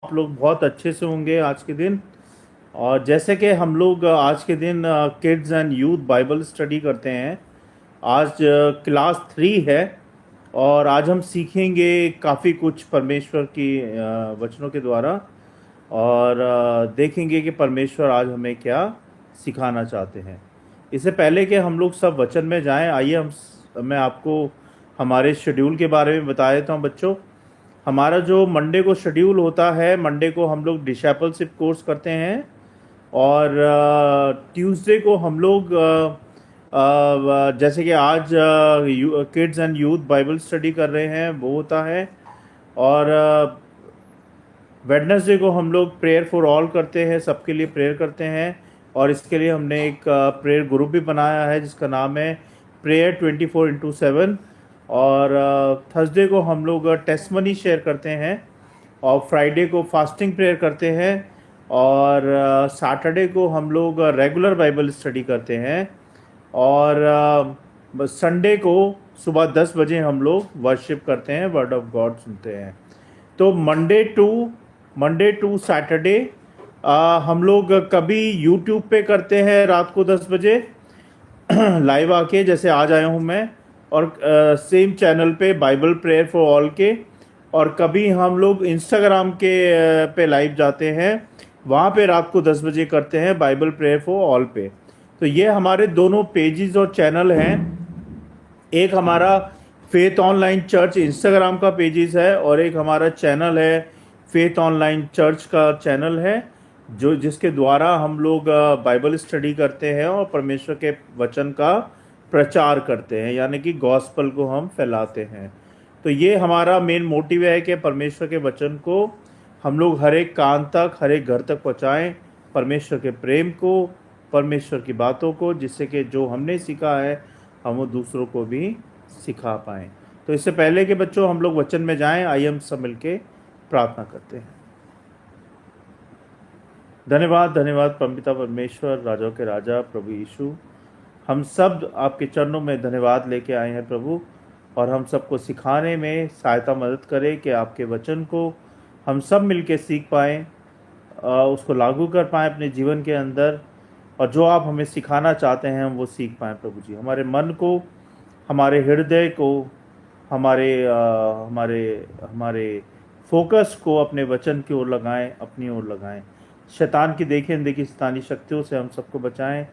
आप लोग बहुत अच्छे से होंगे आज के दिन। और जैसे कि हम लोग आज के दिन kids and youth Bible study करते हैं। आज क्लास 3 है और आज हम सीखेंगे काफ़ी कुछ परमेश्वर की वचनों के द्वारा। और देखेंगे कि परमेश्वर आज हमें क्या सिखाना चाहते हैं। इससे पहले कि हम लोग सब वचन में जाएं, आइए मैं आपको हमारे शेड्यूल के बारे में बता देता हूं बच्चों। हमारा जो मंडे को शेड्यूल होता है, मंडे को हम लोग डिशैपलशिप कोर्स करते हैं और ट्यूसडे को हम लोग जैसे कि आज kids and youth Bible study कर रहे हैं वो होता है। और वेडनेसडे को हम लोग प्रेयर फॉर ऑल करते हैं, सबके लिए प्रेयर करते हैं। और इसके लिए हमने एक प्रेयर ग्रुप भी बनाया है जिसका नाम है प्रेयर 24/7। और थर्सडे को हम लोग टेस्टमनी शेयर करते हैं और फ्राइडे को फास्टिंग प्रेयर करते हैं। और सैटरडे को हम लोग रेगुलर बाइबल स्टडी करते हैं। और संडे को सुबह 10 बजे हम लोग वर्शिप करते हैं, वर्ड ऑफ गॉड सुनते हैं। तो मंडे टू सैटरडे हम लोग कभी यूट्यूब पे करते हैं रात को 10 बजे लाइव आके, जैसे आज आया हूँ मैं। और सेम चैनल पे बाइबल प्रेयर फॉर ऑल के। और कभी हम लोग इंस्टाग्राम के पे लाइव जाते हैं, वहाँ पे रात को 10 बजे करते हैं बाइबल प्रेयर फॉर ऑल पे। तो ये हमारे दोनों पेजेस और चैनल हैं। एक हमारा फेथ ऑनलाइन चर्च इंस्टाग्राम का पेजेस है और एक हमारा चैनल है फेथ ऑनलाइन चर्च का चैनल है, जो जिसके द्वारा हम लोग बाइबल स्टडी करते हैं और परमेश्वर के वचन का प्रचार करते हैं, यानी कि गॉस्पल को हम फैलाते हैं। तो ये हमारा मेन मोटिव है कि परमेश्वर के वचन को हम लोग हर एक कान तक, हर एक घर तक पहुँचाएँ, परमेश्वर के प्रेम को, परमेश्वर की बातों को, जिससे कि जो हमने सीखा है हम वो दूसरों को भी सिखा पाएँ। तो इससे पहले कि बच्चों हम लोग वचन में जाएं, आइए हम सब मिलके प्रार्थना करते हैं। धन्यवाद धन्यवाद परमपिता परमेश्वर, राजाओं के राजा प्रभु यीशु, हम सब आपके चरणों में धन्यवाद लेके आए हैं प्रभु। और हम सबको सिखाने में सहायता मदद करें कि आपके वचन को हम सब मिलके सीख पाएँ, उसको लागू कर पाएँ अपने जीवन के अंदर, और जो आप हमें सिखाना चाहते हैं हम वो सीख पाएँ प्रभु जी। हमारे मन को, हमारे हृदय को, हमारे हमारे हमारे फोकस को अपने वचन की ओर लगाएं, अपनी ओर लगाएं। शैतान की देखी अनदेखी शैतानी शक्तियों से हम सबको बचाएं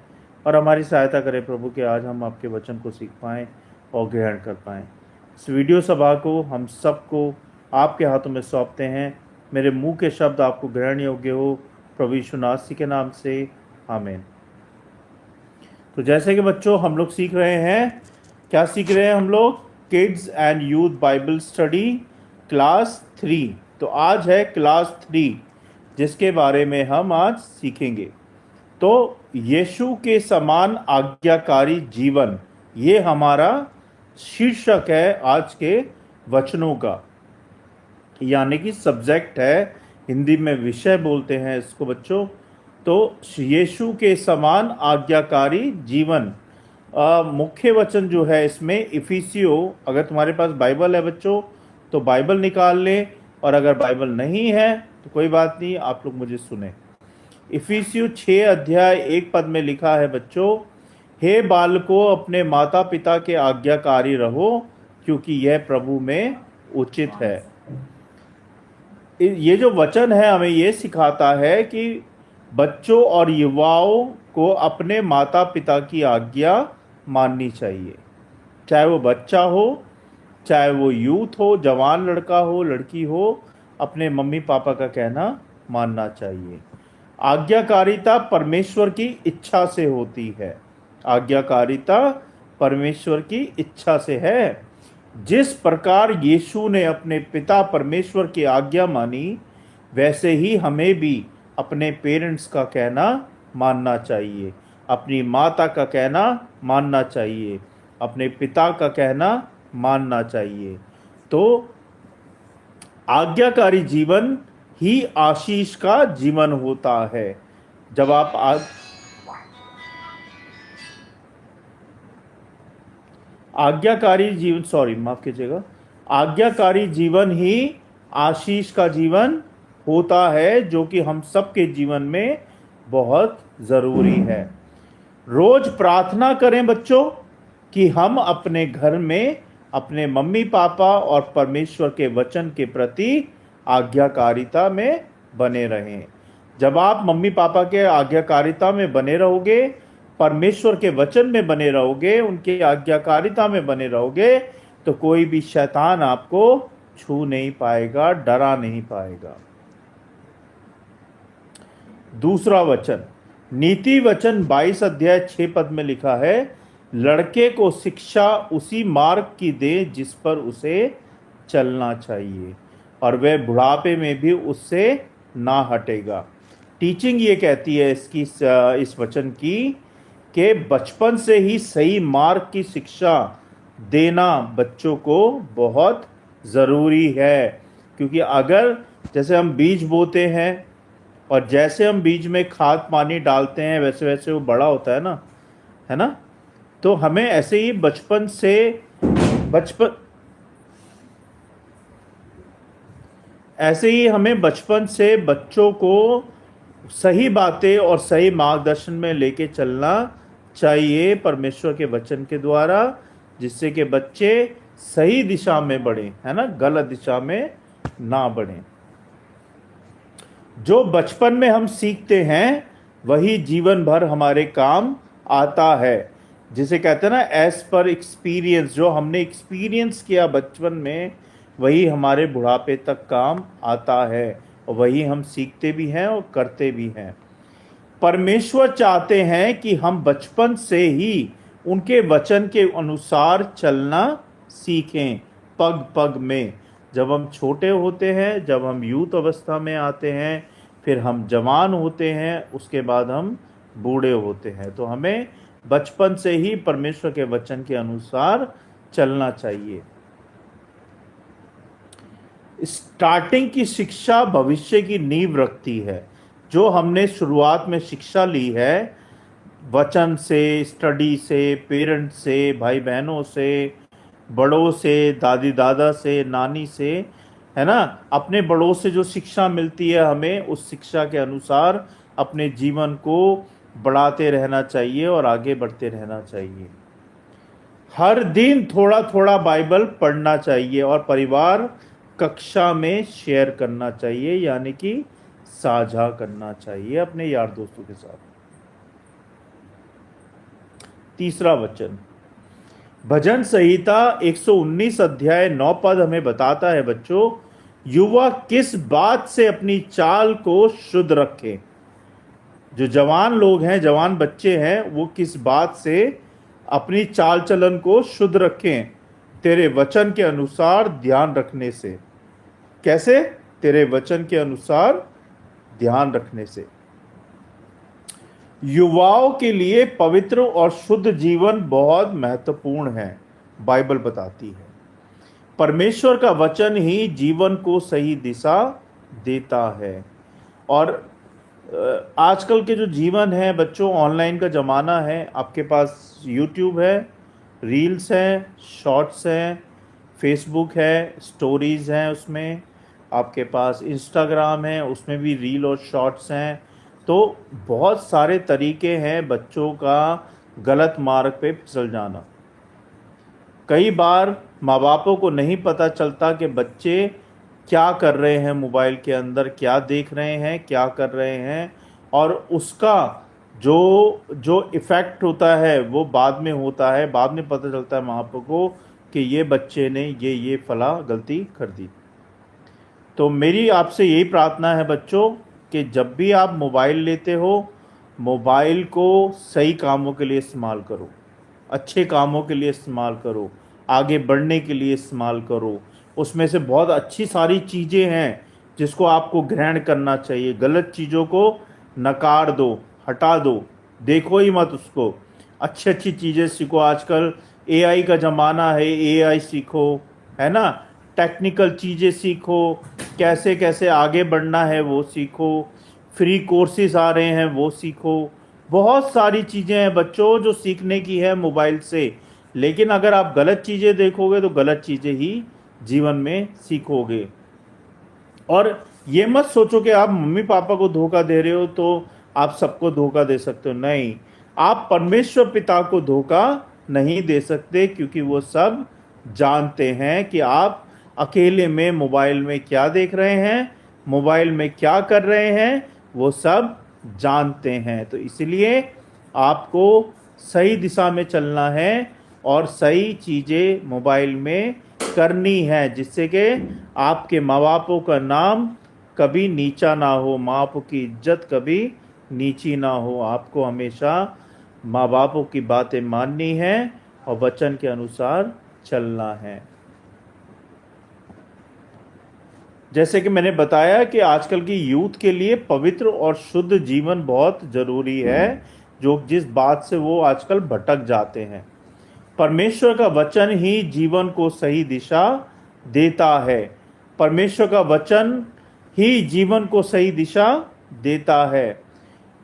और हमारी सहायता करें प्रभु कि आज हम आपके वचन को सीख पाएं और ग्रहण कर पाएं। इस वीडियो सभा को हम सबको आपके हाथों में सौंपते हैं। मेरे मुंह के शब्द आपको ग्रहण योग्य हो, प्रभु यीशु नासरी के नाम से, आमीन। तो जैसे कि बच्चों हम लोग सीख रहे हैं, क्या सीख रहे हैं हम लोग? Kids and youth Bible study class 3। तो आज है क्लास 3 जिसके बारे में हम आज सीखेंगे। तो यीशु के समान आज्ञाकारी जीवन, ये हमारा शीर्षक है आज के वचनों का, यानी कि सब्जेक्ट है, हिंदी में विषय बोलते हैं इसको बच्चों। तो यीशु के समान आज्ञाकारी जीवन, मुख्य वचन जो है इसमें इफिसियो। अगर तुम्हारे पास बाइबल है बच्चों तो बाइबल निकाल लें, और अगर बाइबल नहीं है तो कोई बात नहीं, आप लोग मुझे सुने। इफिसियो 6 अध्याय 1 पद में लिखा है बच्चों, हे बालकों अपने माता पिता के आज्ञाकारी रहो, क्योंकि यह प्रभु में उचित है। ये जो वचन है हमें ये सिखाता है कि बच्चों और युवाओं को अपने माता पिता की आज्ञा माननी चाहिए, चाहे वो बच्चा हो, चाहे वो यूथ हो, जवान लड़का हो, लड़की हो, अपने मम्मी पापा का कहना मानना चाहिए। आज्ञाकारिता परमेश्वर की इच्छा से होती है। आज्ञाकारिता परमेश्वर की इच्छा से है। जिस प्रकार यीशु ने अपने पिता परमेश्वर की आज्ञा मानी, वैसे ही हमें भी अपने पेरेंट्स का कहना मानना चाहिए, अपनी माता का कहना मानना चाहिए, अपने पिता का कहना मानना चाहिए। तो आज्ञाकारी जीवन ही आशीष का जीवन होता है। जब आप आज्ञाकारी जीवन, माफ कीजिएगा, आज्ञाकारी जीवन ही आशीष का जीवन होता है, जो कि हम सबके जीवन में बहुत ज़रूरी है। रोज प्रार्थना करें बच्चों कि हम अपने घर में अपने मम्मी पापा और परमेश्वर के वचन के प्रति आज्ञाकारिता में बने रहें। जब आप मम्मी पापा के आज्ञाकारिता में बने रहोगे, परमेश्वर के वचन में बने रहोगे, उनके आज्ञाकारिता में बने रहोगे, तो कोई भी शैतान आपको छू नहीं पाएगा, डरा नहीं पाएगा। दूसरा वचन, नीति वचन 22 अध्याय 6 पद में लिखा है, लड़के को शिक्षा उसी मार्ग की दे जिस पर उसे चलना चाहिए, और वह बुढ़ापे में भी उससे ना हटेगा। टीचिंग ये कहती है इस वचन की कि बचपन से ही सही मार्ग की शिक्षा देना बच्चों को बहुत ज़रूरी है। क्योंकि अगर जैसे हम बीज बोते हैं और जैसे हम बीज में खाद पानी डालते हैं वैसे वैसे वो बड़ा होता है ना, है ना। तो हमें ऐसे ही बचपन हमें बचपन से बच्चों को सही बातें और सही मार्गदर्शन में लेके चलना चाहिए परमेश्वर के वचन के द्वारा, जिससे कि बच्चे सही दिशा में बढ़े, है ना, गलत दिशा में ना बढ़े। जो बचपन में हम सीखते हैं वही जीवन भर हमारे काम आता है। जिसे कहते हैं ना, एज पर एक्सपीरियंस, जो हमने एक्सपीरियंस किया बचपन में वही हमारे बुढ़ापे तक काम आता है, और वही हम सीखते भी हैं और करते भी हैं। परमेश्वर चाहते हैं कि हम बचपन से ही उनके वचन के अनुसार चलना सीखें, पग पग में। जब हम छोटे होते हैं, जब हम यूथ अवस्था में आते हैं, फिर हम जवान होते हैं, उसके बाद हम बूढ़े होते हैं, तो हमें बचपन से ही परमेश्वर के वचन के अनुसार चलना चाहिए। स्टार्टिंग की शिक्षा भविष्य की नींव रखती है। जो हमने शुरुआत में शिक्षा ली है वचन से, स्टडी से, पेरेंट्स से, भाई बहनों से, बड़ों से, दादी दादा से, नानी से, है ना, अपने बड़ों से जो शिक्षा मिलती है हमें, उस शिक्षा के अनुसार अपने जीवन को बढ़ाते रहना चाहिए और आगे बढ़ते रहना चाहिए। हर दिन थोड़ा थोड़ा बाइबल पढ़ना चाहिए और परिवार कक्षा में शेयर करना चाहिए, यानी कि साझा करना चाहिए अपने यार दोस्तों के साथ। तीसरा वचन, भजन संहिता 119 अध्याय 9 पद हमें बताता है बच्चों, युवा किस बात से अपनी चाल को शुद्ध रखें। जो जवान लोग हैं, जवान बच्चे हैं, वो किस बात से अपनी चाल चलन को शुद्ध रखें? तेरे वचन के अनुसार ध्यान रखने से। कैसे? तेरे वचन के अनुसार ध्यान रखने से। युवाओं के लिए पवित्र और शुद्ध जीवन बहुत महत्वपूर्ण है, बाइबल बताती है। परमेश्वर का वचन ही जीवन को सही दिशा देता है। और आजकल के जो जीवन है बच्चों, ऑनलाइन का ज़माना है। आपके पास यूट्यूब है, रील्स हैं, शॉर्ट्स हैं, फेसबुक है, स्टोरीज़ हैं, उसमें आपके पास इंस्टाग्राम है, उसमें भी रील और शॉर्ट्स हैं। तो बहुत सारे तरीके हैं बच्चों का गलत मार्ग पे फिसल जाना। कई बार माँ बापों को नहीं पता चलता कि बच्चे क्या कर रहे हैं, मोबाइल के अंदर क्या देख रहे हैं, क्या कर रहे हैं, और उसका जो इफ़ेक्ट होता है वो बाद में होता है। बाद में पता चलता है माँ बापों को कि ये बच्चे ने ये फला गलती कर दी। तो मेरी आपसे यही प्रार्थना है बच्चों कि जब भी आप मोबाइल लेते हो, मोबाइल को सही कामों के लिए इस्तेमाल करो, अच्छे कामों के लिए इस्तेमाल करो, आगे बढ़ने के लिए इस्तेमाल करो। उसमें से बहुत अच्छी सारी चीज़ें हैं जिसको आपको ग्रहण करना चाहिए। गलत चीज़ों को नकार दो, हटा दो, देखो ही मत उसको। अच्छी अच्छी चीज़ें सीखो। आजकल एआई का ज़माना है, एआई सीखो, है ना, टेक्निकल चीज़ें सीखो, कैसे कैसे आगे बढ़ना है वो सीखो, फ्री कोर्सेज आ रहे हैं वो सीखो। बहुत सारी चीज़ें हैं बच्चों जो सीखने की है मोबाइल से। लेकिन अगर आप गलत चीज़ें देखोगे तो गलत चीज़ें ही जीवन में सीखोगे। और ये मत सोचो कि आप मम्मी पापा को धोखा दे रहे हो तो आप सबको धोखा दे सकते हो। नहीं, आप परमेश्वर पिता को धोखा नहीं दे सकते, क्योंकि वो सब जानते हैं कि आप अकेले में मोबाइल में क्या देख रहे हैं, मोबाइल में क्या कर रहे हैं, वो सब जानते हैं। तो इसलिए आपको सही दिशा में चलना है और सही चीज़ें मोबाइल में करनी है, जिससे कि आपके माँ बापों का नाम कभी नीचा ना हो, माँ बापों की इज्जत कभी नीची ना हो। आपको हमेशा माँ बापों की बातें माननी है और वचन के अनुसार चलना है। जैसे कि मैंने बताया कि आजकल की यूथ के लिए पवित्र और शुद्ध जीवन बहुत जरूरी है, जो जिस बात से वो आजकल भटक जाते हैं। परमेश्वर का वचन ही जीवन को सही दिशा देता है। परमेश्वर का वचन ही जीवन को सही दिशा देता है।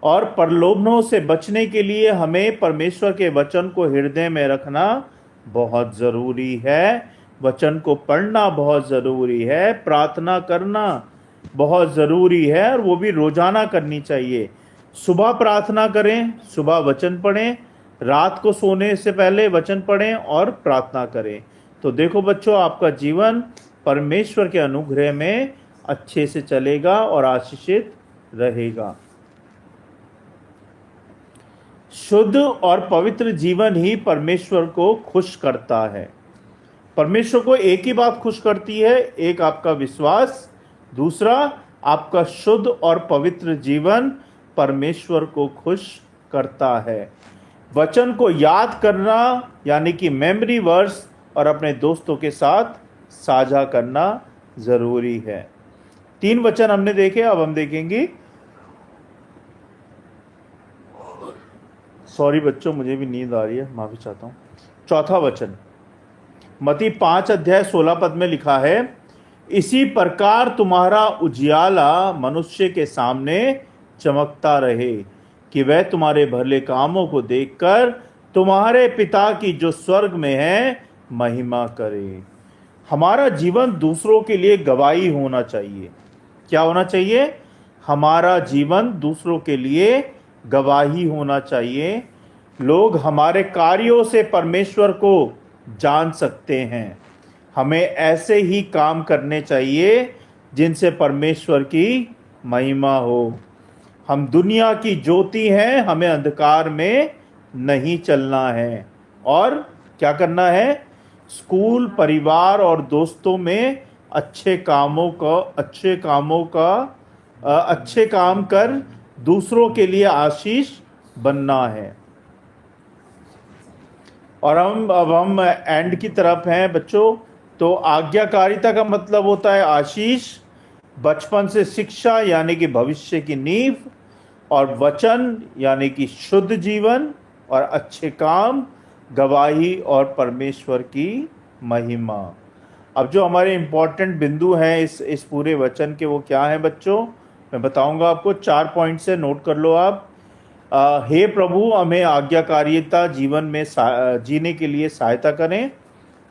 और प्रलोभनों से बचने के लिए हमें परमेश्वर के वचन को हृदय में रखना बहुत ज़रूरी है। वचन को पढ़ना बहुत ज़रूरी है, प्रार्थना करना बहुत ज़रूरी है, और वो भी रोज़ाना करनी चाहिए। सुबह प्रार्थना करें, सुबह वचन पढ़ें, रात को सोने से पहले वचन पढ़ें और प्रार्थना करें। तो देखो बच्चों, आपका जीवन परमेश्वर के अनुग्रह में अच्छे से चलेगा और आशीषित रहेगा। शुद्ध और पवित्र जीवन ही परमेश्वर को खुश करता है। परमेश्वर को एक ही बात खुश करती है, एक आपका विश्वास, दूसरा आपका शुद्ध और पवित्र जीवन परमेश्वर को खुश करता है। वचन को याद करना यानी कि मेमोरी वर्स और अपने दोस्तों के साथ साझा करना जरूरी है। 3 वचन हमने देखे, अब हम देखेंगे, सॉरी बच्चों मुझे भी नींद आ रही है, माफी चाहता हूँ। चौथा वचन मत्ती 5 अध्याय 16 पद में लिखा है, इसी प्रकार तुम्हारा उजियाला मनुष्य के सामने चमकता रहे, कि वह तुम्हारे भले कामों को देखकर तुम्हारे पिता की जो स्वर्ग में है महिमा करे। हमारा जीवन दूसरों के लिए गवाही होना चाहिए। क्या होना चाहिए? हमारा जीवन दूसरों के लिए गवाही होना चाहिए। लोग हमारे कार्यों से परमेश्वर को जान सकते हैं। हमें ऐसे ही काम करने चाहिए जिनसे परमेश्वर की महिमा हो। हम दुनिया की ज्योति हैं, हमें अंधकार में नहीं चलना है। और क्या करना है? स्कूल, परिवार और दोस्तों में अच्छे काम कर दूसरों के लिए आशीष बनना है। और अब हम एंड की तरफ हैं बच्चों। तो आज्ञाकारिता का मतलब होता है आशीष, बचपन से शिक्षा यानी कि भविष्य की नींव, और वचन यानी कि शुद्ध जीवन, और अच्छे काम, गवाही और परमेश्वर की महिमा। अब जो हमारे इम्पोर्टेंट बिंदु हैं इस पूरे वचन के, वो क्या हैं बच्चों? मैं बताऊंगा आपको, 4 पॉइंट से नोट कर लो आप। हे प्रभु, हमें आज्ञाकारिता जीवन में जीने के लिए सहायता करें।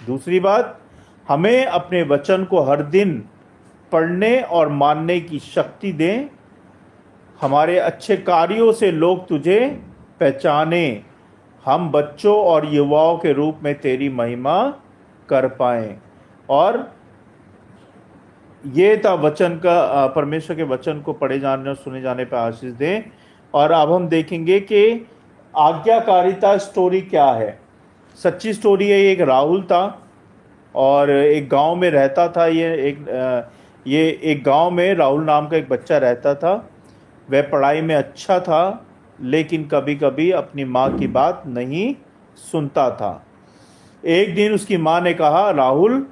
दूसरी बात, हमें अपने वचन को हर दिन पढ़ने और मानने की शक्ति दें। हमारे अच्छे कार्यों से लोग तुझे पहचाने, हम बच्चों और युवाओं के रूप में तेरी महिमा कर पाएं। और ये था वचन का, परमेश्वर के वचन को पढ़े जाने और सुने जाने पर आशीष दें। और अब हम देखेंगे कि आज्ञाकारिता स्टोरी क्या है। सच्ची स्टोरी है। एक राहुल था और एक गांव में रहता था। ये एक गांव में राहुल नाम का एक बच्चा रहता था। वह पढ़ाई में अच्छा था, लेकिन कभी कभी अपनी माँ की बात नहीं सुनता था। एक दिन उसकी माँ ने कहा, राहुल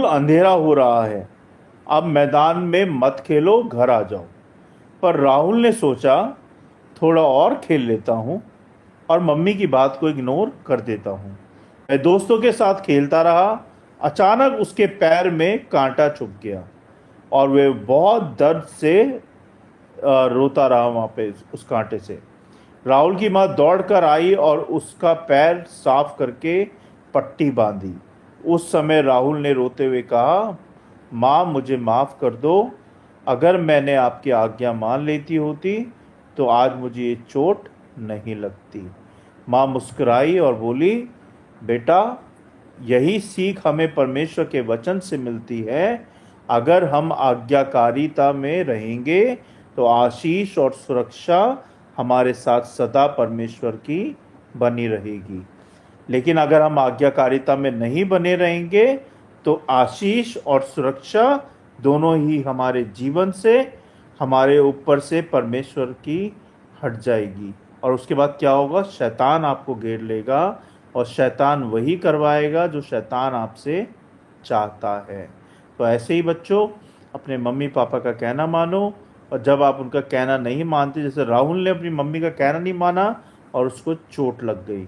अंधेरा हो रहा है, अब मैदान में मत खेलो, घर आ जाओ। पर राहुल ने सोचा, थोड़ा और खेल लेता हूँ और मम्मी की बात को इग्नोर कर देता हूँ। वह दोस्तों के साथ खेलता रहा। अचानक उसके पैर में कांटा चुभ गया और वह बहुत दर्द से रोता रहा वहाँ पे उस कांटे से। राहुल की माँ दौड़कर आई और उसका पैर साफ करके पट्टी बांधी। उस समय राहुल ने रोते हुए कहा, माँ मुझे माफ़ कर दो। अगर मैंने आपकी आज्ञा मान लेती होती तो आज मुझे ये चोट नहीं लगती। माँ मुस्कुराई और बोली, बेटा, यही सीख हमें परमेश्वर के वचन से मिलती है। अगर हम आज्ञाकारिता में रहेंगे तो आशीष और सुरक्षा हमारे साथ सदा परमेश्वर की बनी रहेगी। लेकिन अगर हम आज्ञाकारिता में नहीं बने रहेंगे तो आशीष और सुरक्षा दोनों ही हमारे जीवन से, हमारे ऊपर से परमेश्वर की हट जाएगी। और उसके बाद क्या होगा? शैतान आपको घेर लेगा और शैतान वही करवाएगा जो शैतान आपसे चाहता है। तो ऐसे ही बच्चों, अपने मम्मी पापा का कहना मानो, और जब आप उनका कहना नहीं मानते, जैसे राहुल ने अपनी मम्मी का कहना नहीं माना और उसको चोट लग गई,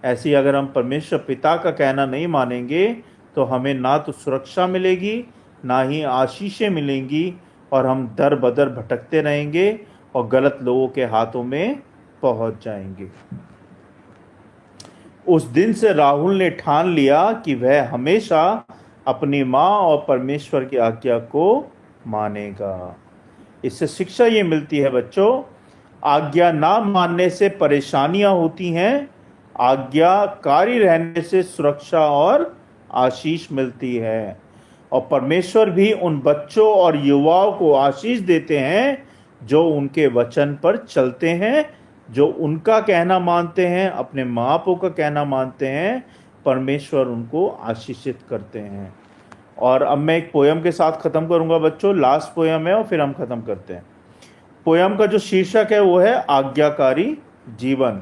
ऐसे ही अगर हम परमेश्वर पिता का कहना नहीं मानेंगे तो हमें ना तो सुरक्षा मिलेगी, ना ही आशीषें मिलेंगी, और हम दर बदर भटकते रहेंगे और गलत लोगों के हाथों में पहुंच जाएंगे। उस दिन से राहुल ने ठान लिया कि वह हमेशा अपनी माँ और परमेश्वर की आज्ञा को मानेगा। इससे शिक्षा ये मिलती है बच्चों, आज्ञा ना मानने से परेशानियां होती हैं, आज्ञाकारी रहने से सुरक्षा और आशीष मिलती है। और परमेश्वर भी उन बच्चों और युवाओं को आशीष देते हैं जो उनके वचन पर चलते हैं, जो उनका कहना मानते हैं, अपने माँ बापों का कहना मानते हैं। परमेश्वर उनको आशीषित करते हैं। और अब मैं एक पोयम के साथ ख़त्म करूंगा बच्चों, लास्ट पोयम है और फिर हम ख़त्म करते हैं। पोयम का जो शीर्षक है वो है आज्ञाकारी जीवन।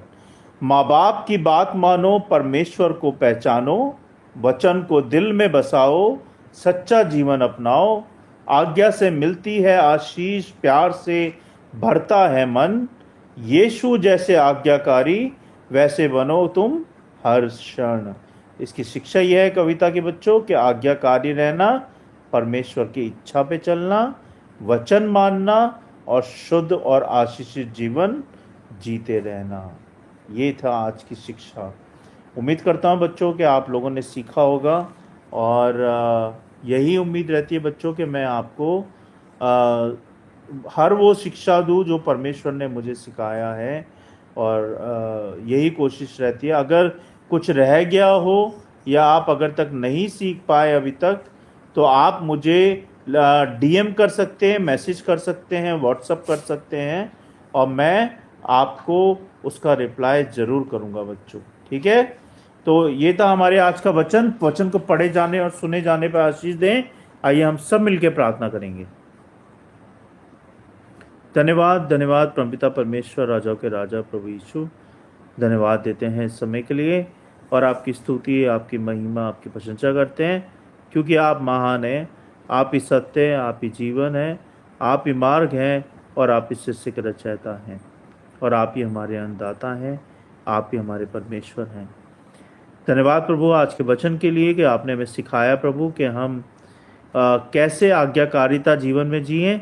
माँ बाप की बात मानो, परमेश्वर को पहचानो, वचन को दिल में बसाओ, सच्चा जीवन अपनाओ। आज्ञा से मिलती है आशीष, प्यार से भरता है मन। यीशु जैसे आज्ञाकारी वैसे बनो तुम हर क्षण। इसकी शिक्षा यह है कविता के बच्चों कि आज्ञाकारी रहना, परमेश्वर की इच्छा पे चलना, वचन मानना और शुद्ध और आशीषित जीवन जीते रहना। ये था आज की शिक्षा। उम्मीद करता हूँ बच्चों कि आप लोगों ने सीखा होगा, और यही उम्मीद रहती है बच्चों कि मैं आपको हर वो शिक्षा दूँ जो परमेश्वर ने मुझे सिखाया है, और यही कोशिश रहती है। अगर कुछ रह गया हो या आप अगर तक नहीं सीख पाए अभी तक, तो आप मुझे डीएम कर सकते हैं, मैसेज कर सकते हैं, व्हाट्सअप कर सकते हैं, और मैं आपको उसका रिप्लाई ज़रूर करूँगा बच्चों। ठीक है? तो ये था हमारे आज का वचन। वचन को पढ़े जाने और सुने जाने पर आशीष दें। आइए हम सब मिलकर प्रार्थना करेंगे। धन्यवाद, धन्यवाद परमपिता परमेश्वर, राजाओं के राजा प्रभु यीशु, धन्यवाद देते हैं इस समय के लिए, और आपकी स्तुति, आपकी महिमा, आपकी प्रशंसा करते हैं, क्योंकि आप महान हैं, आप ही सत्य हैं, आप ही जीवन हैं, आप ही मार्ग हैं, और आप ही शिष्य के रचयिता हैं, और आप ही हमारे अन्नदाता हैं, आप ही हमारे परमेश्वर हैं। धन्यवाद प्रभु आज के वचन के लिए कि आपने हमें सिखाया प्रभु कि हम कैसे आज्ञाकारिता जीवन में जिएं,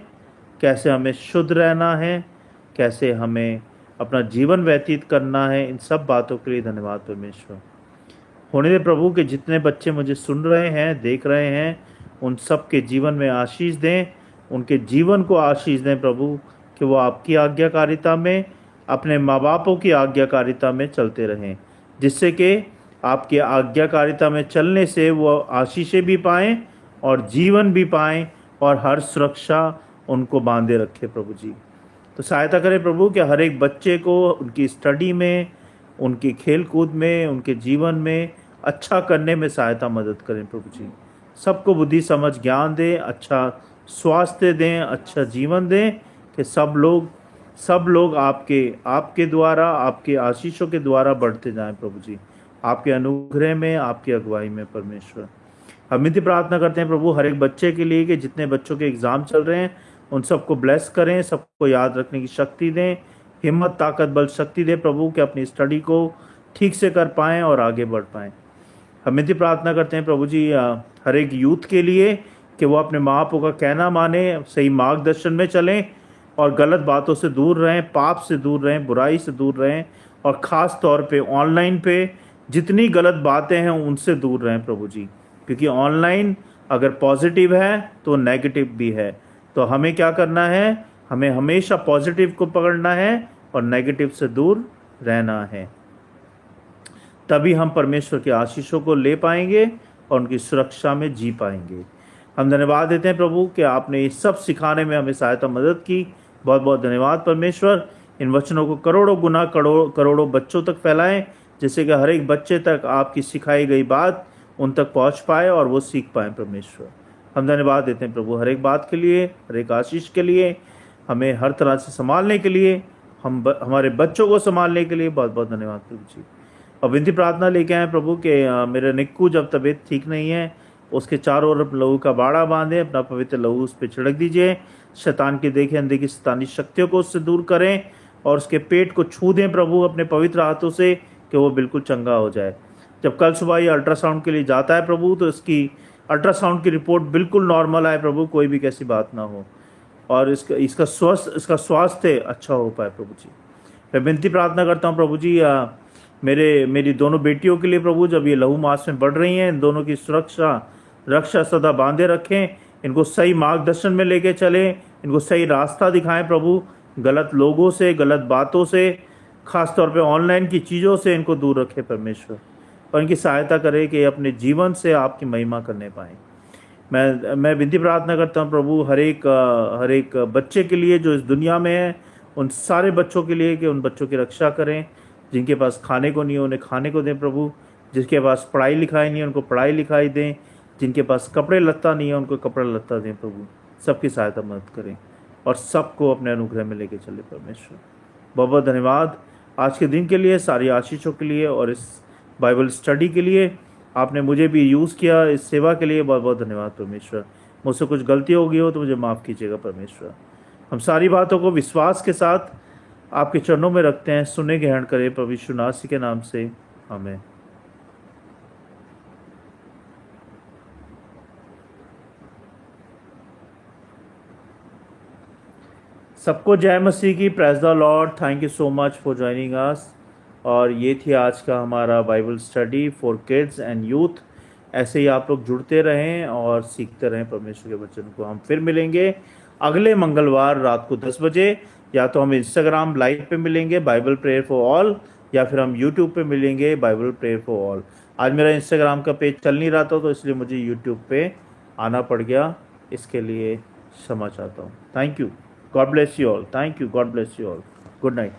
कैसे हमें शुद्ध रहना है, कैसे हमें अपना जीवन व्यतीत करना है। इन सब बातों के लिए धन्यवाद परमेश्वर। होने दे प्रभु कि जितने बच्चे मुझे सुन रहे हैं, देख रहे हैं, उन सब के जीवन में आशीष दें, उनके जीवन को आशीष दें प्रभु, कि वो आपकी आज्ञाकारिता में, अपने माँ बापों की आज्ञाकारिता में चलते रहें, जिससे कि आपकी आज्ञाकारिता में चलने से वो आशीषें भी पाएँ और जीवन भी पाएँ, और हर सुरक्षा उनको बांधे रखे प्रभु जी। तो सहायता करें प्रभु कि हर एक बच्चे को उनकी स्टडी में, उनकी खेल कूद में, उनके जीवन में अच्छा करने में सहायता मदद करें प्रभु जी। सबको बुद्धि समझ ज्ञान दें, अच्छा स्वास्थ्य दें, अच्छा जीवन दें, कि सब लोग आपके द्वारा, आपके आशीषों के द्वारा बढ़ते जाएं प्रभु जी, आपके अनुग्रह में, आपकी अगुवाई में परमेश्वर। हम इतनी प्रार्थना करते हैं प्रभु हर एक बच्चे के लिए कि जितने बच्चों के एग्ज़ाम चल रहे हैं उन सबको ब्लेस करें, सबको याद रखने की शक्ति दें, हिम्मत, ताकत, बल, शक्ति दें प्रभु, कि अपनी स्टडी को ठीक से कर पाएँ और आगे बढ़ पाएँ। हम इतनी प्रार्थना करते हैं प्रभु जी हर एक यूथ के लिए कि वो अपने माँ बापों का कहना माने, सही मार्गदर्शन में चलें और गलत बातों से दूर रहें, पाप से दूर रहें, बुराई से दूर रहें, और ख़ास तौर पे ऑनलाइन पे जितनी गलत बातें हैं उनसे दूर रहें प्रभु जी। क्योंकि ऑनलाइन अगर पॉजिटिव है तो नेगेटिव भी है। तो हमें क्या करना है, हमें हमेशा पॉजिटिव को पकड़ना है और नेगेटिव से दूर रहना है, तभी हम परमेश्वर की आशीषों को ले पाएंगे और उनकी सुरक्षा में जी पाएंगे। हम धन्यवाद देते हैं प्रभु कि आपने ये सब सिखाने में हमें सहायता मदद की। बहुत बहुत धन्यवाद परमेश्वर। इन वचनों को करोड़ों गुना करोड़ों बच्चों तक फैलाएं, जिससे कि हर एक बच्चे तक आपकी सिखाई गई बात उन तक पहुंच पाए और वो सीख पाए। परमेश्वर हम धन्यवाद देते हैं प्रभु, हर एक बात के लिए, हर एक आशीष के लिए, हमें हर तरह से संभालने के लिए, हमारे बच्चों को संभालने के लिए बहुत बहुत धन्यवाद प्रभु जी। और विनती प्रार्थना लेके आए प्रभु कि मेरे निक्कू जब तबीयत ठीक नहीं है, उसके चारों ओर लहू का बाड़ा बांधे, अपना पवित्र लहू उस पर छिड़क दीजिए। शैतान की देखे अंधे की शैतानी शक्तियों को उससे दूर करें और उसके पेट को छू दें प्रभु अपने पवित्र हाथों से, कि वो बिल्कुल चंगा हो जाए। जब कल सुबह ये अल्ट्रासाउंड के लिए जाता है प्रभु, तो इसकी अल्ट्रासाउंड की रिपोर्ट बिल्कुल नॉर्मल आए प्रभु, कोई भी कैसी बात ना हो, और इसका स्वास्थ्य अच्छा हो पाए प्रभु जी। मैं विनती प्रार्थना करता हूँ प्रभु जी, मेरी दोनों बेटियों के लिए प्रभु, जब ये लहू मास में बढ़ रही हैं, इन दोनों की रक्षा सदा बांधे रखें, इनको सही मार्गदर्शन में लेके चलें, इनको सही रास्ता दिखाएं प्रभु, गलत लोगों से, गलत बातों से, खास तौर पे ऑनलाइन की चीज़ों से इनको दूर रखें परमेश्वर, और इनकी सहायता करें कि अपने जीवन से आपकी महिमा करने पाएँ। मैं विनती प्रार्थना करता हूँ प्रभु, हर एक बच्चे के लिए जो इस दुनिया में है, उन सारे बच्चों के लिए, कि उन बच्चों की रक्षा करें। जिनके पास खाने को नहीं है उन्हें खाने को दें प्रभु, जिसके पास पढ़ाई लिखाई नहीं है उनको पढ़ाई लिखाई दें, जिनके पास कपड़े लत्ता नहीं है उनको कपड़ा लत्ता दें प्रभु। सबकी सहायता मदद करें और सबको अपने अनुग्रह में लेके चले परमेश्वर। बहुत बहुत धन्यवाद आज के दिन के लिए, सारी आशीषों के लिए और इस बाइबल स्टडी के लिए। आपने मुझे भी यूज़ किया इस सेवा के लिए, बहुत बहुत धन्यवाद परमेश्वर। मुझसे कुछ गलती हो गई हो तो मुझे माफ़ कीजिएगा परमेश्वर। हम सारी बातों को विश्वास के साथ आपके चरणों में रखते हैं, सुने ग्रहण करें प्रभु यीशु नासी के नाम से, आमीन। सबको जय मसीह की, praise the Lord. Thank you so much for joining us. और ये थी आज का हमारा Bible study for kids and youth. ऐसे ही आप लोग जुड़ते रहें और सीखते रहें परमेश्वर के वचन को। हम फिर मिलेंगे अगले मंगलवार रात को 10 बजे। या तो हम इंस्टाग्राम लाइव पे मिलेंगे बाइबल प्रेयर फॉर ऑल, या फिर हम यूट्यूब पे मिलेंगे बाइबल प्रेयर फॉर ऑल। आज मेरा इंस्टाग्राम का पेज चल नहीं रहा था, तो इसलिए मुझे यूट्यूब पे आना पड़ गया, इसके लिए क्षमा चाहता हूँ। Thank you, God bless you all. Thank you, God bless you all. Good night.